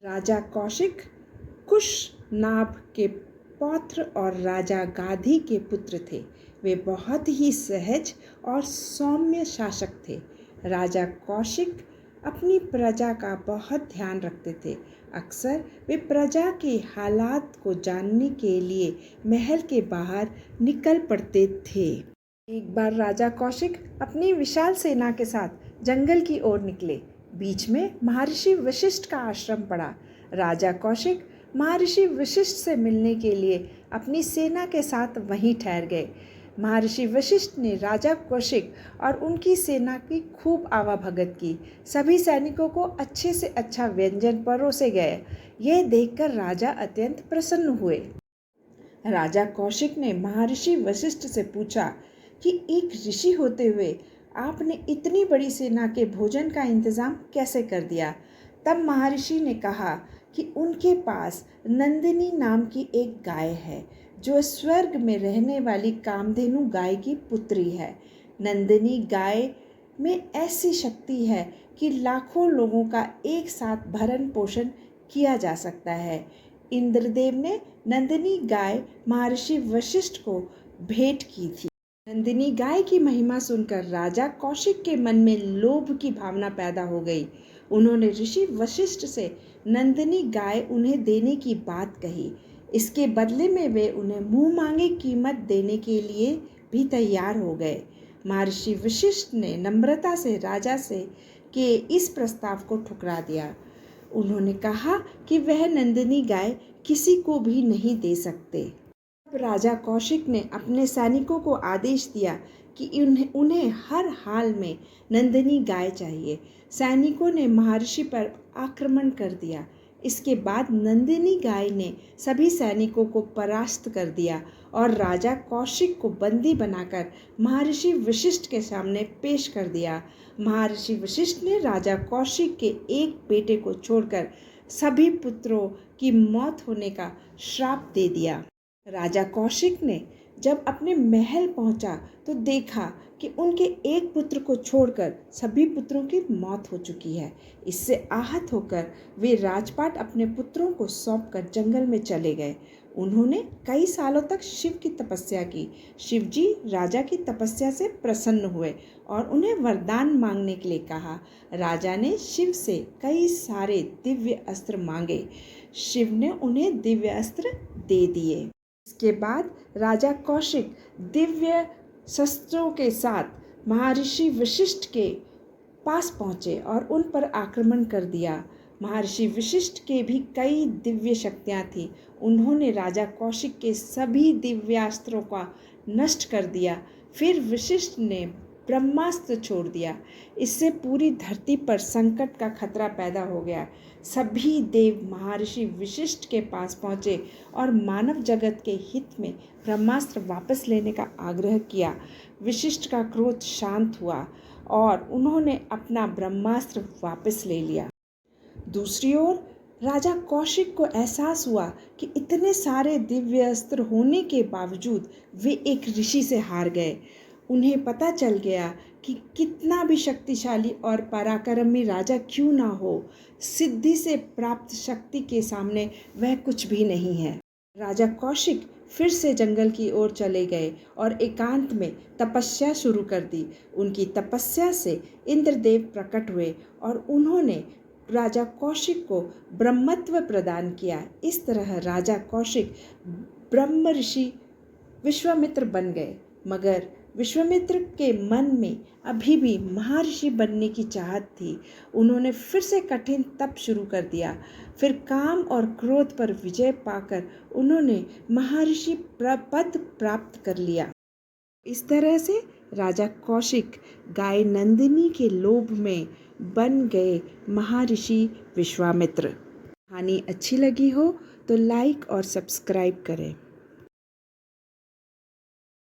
राजा कौशिक कुश नाभ के पौत्र और राजा गाधी के पुत्र थे। वे बहुत ही सहज और सौम्य शासक थे। राजा कौशिक अपनी प्रजा का बहुत ध्यान रखते थे। अक्सर वे प्रजा के हालात को जानने के लिए महल के बाहर निकल पड़ते थे। एक बार राजा कौशिक अपनी विशाल सेना के साथ जंगल की ओर निकले। बीच में महर्षि वशिष्ठ का आश्रम पड़ा। राजा कौशिक महर्षि वशिष्ठ से मिलने के लिए अपनी सेना के साथ वहीं ठहर गए। महर्षि वशिष्ठ ने राजा कौशिक और उनकी सेना की खूब आवाभगत की। सभी सैनिकों को अच्छे से अच्छा व्यंजन परोसे गए। यह देखकर राजा अत्यंत प्रसन्न हुए। राजा कौशिक ने महर्षि वशिष्ठ से पूछा कि एक ऋषि होते हुए आपने इतनी बड़ी सेना के भोजन का इंतजाम कैसे कर दिया। तब महर्षि ने कहा कि उनके पास नंदिनी नाम की एक गाय है जो स्वर्ग में रहने वाली कामधेनु गाय की पुत्री है। नंदिनी गाय में ऐसी शक्ति है कि लाखों लोगों का एक साथ भरण पोषण किया जा सकता है। इंद्रदेव ने नंदिनी गाय महर्षि वशिष्ठ को भेंट की थी। नंदिनी गाय की महिमा सुनकर राजा कौशिक के मन में लोभ की भावना पैदा हो गई। उन्होंने ऋषि वशिष्ठ से नंदिनी गाय उन्हें देने की बात कही। इसके बदले में वे उन्हें मुंह मांगी कीमत देने के लिए भी तैयार हो गए। महर्षि वशिष्ठ ने नम्रता से राजा से के इस प्रस्ताव को ठुकरा दिया। उन्होंने कहा कि वह नंदिनी गाय किसी को भी नहीं दे सकते। राजा कौशिक ने अपने सैनिकों को आदेश दिया कि उन्हें हर हाल में नंदिनी गाय चाहिए। सैनिकों ने महर्षि पर आक्रमण कर दिया। इसके बाद नंदिनी गाय ने सभी सैनिकों को परास्त कर दिया और राजा कौशिक को बंदी बनाकर महर्षि वशिष्ठ के सामने पेश कर दिया। महर्षि वशिष्ठ ने राजा कौशिक के एक बेटे को छोड़कर सभी पुत्रों की मौत होने का श्राप दे दिया। राजा कौशिक ने जब अपने महल पहुंचा तो देखा कि उनके एक पुत्र को छोड़कर सभी पुत्रों की मौत हो चुकी है। इससे आहत होकर वे राजपाट अपने पुत्रों को सौंपकर जंगल में चले गए। उन्होंने कई सालों तक शिव की तपस्या की। शिवजी राजा की तपस्या से प्रसन्न हुए और उन्हें वरदान मांगने के लिए कहा। राजा ने शिव से कई सारे दिव्य अस्त्र मांगे। शिव ने उन्हें दिव्य अस्त्र दे दिए। इसके बाद राजा कौशिक दिव्य शस्त्रों के साथ महर्षि वशिष्ठ के पास पहुँचे और उन पर आक्रमण कर दिया। महर्षि वशिष्ठ के भी कई दिव्य शक्तियाँ थीं। उन्होंने राजा कौशिक के सभी दिव्यास्त्रों का नष्ट कर दिया। फिर वशिष्ठ ने ब्रह्मास्त्र छोड़ दिया। इससे पूरी धरती पर संकट का खतरा पैदा हो गया। सभी देव महर्षि वशिष्ठ के पास पहुँचे और मानव जगत के हित में ब्रह्मास्त्र वापस लेने का आग्रह किया। वशिष्ठ का क्रोध शांत हुआ और उन्होंने अपना ब्रह्मास्त्र वापस ले लिया। दूसरी ओर राजा कौशिक को एहसास हुआ कि इतने सारे दिव्य अस्त्र होने के बावजूद वे एक ऋषि से हार गए। उन्हें पता चल गया कि कितना भी शक्तिशाली और पराक्रमी राजा क्यों ना हो, सिद्धि से प्राप्त शक्ति के सामने वह कुछ भी नहीं है। राजा कौशिक फिर से जंगल की ओर चले गए और एकांत में तपस्या शुरू कर दी। उनकी तपस्या से इंद्रदेव प्रकट हुए और उन्होंने राजा कौशिक को ब्रह्मत्व प्रदान किया। इस तरह राजा कौशिक ब्रह्म ऋषि विश्वामित्र बन गए। मगर विश्वामित्र के मन में अभी भी महर्षि बनने की चाहत थी। उन्होंने फिर से कठिन तप शुरू कर दिया। फिर काम और क्रोध पर विजय पाकर उन्होंने महर्षि पद प्राप्त कर लिया। इस तरह से राजा कौशिक गाय नंदिनी के लोभ में बन गए महर्षि विश्वामित्र। कहानी अच्छी लगी हो तो लाइक और सब्सक्राइब करें।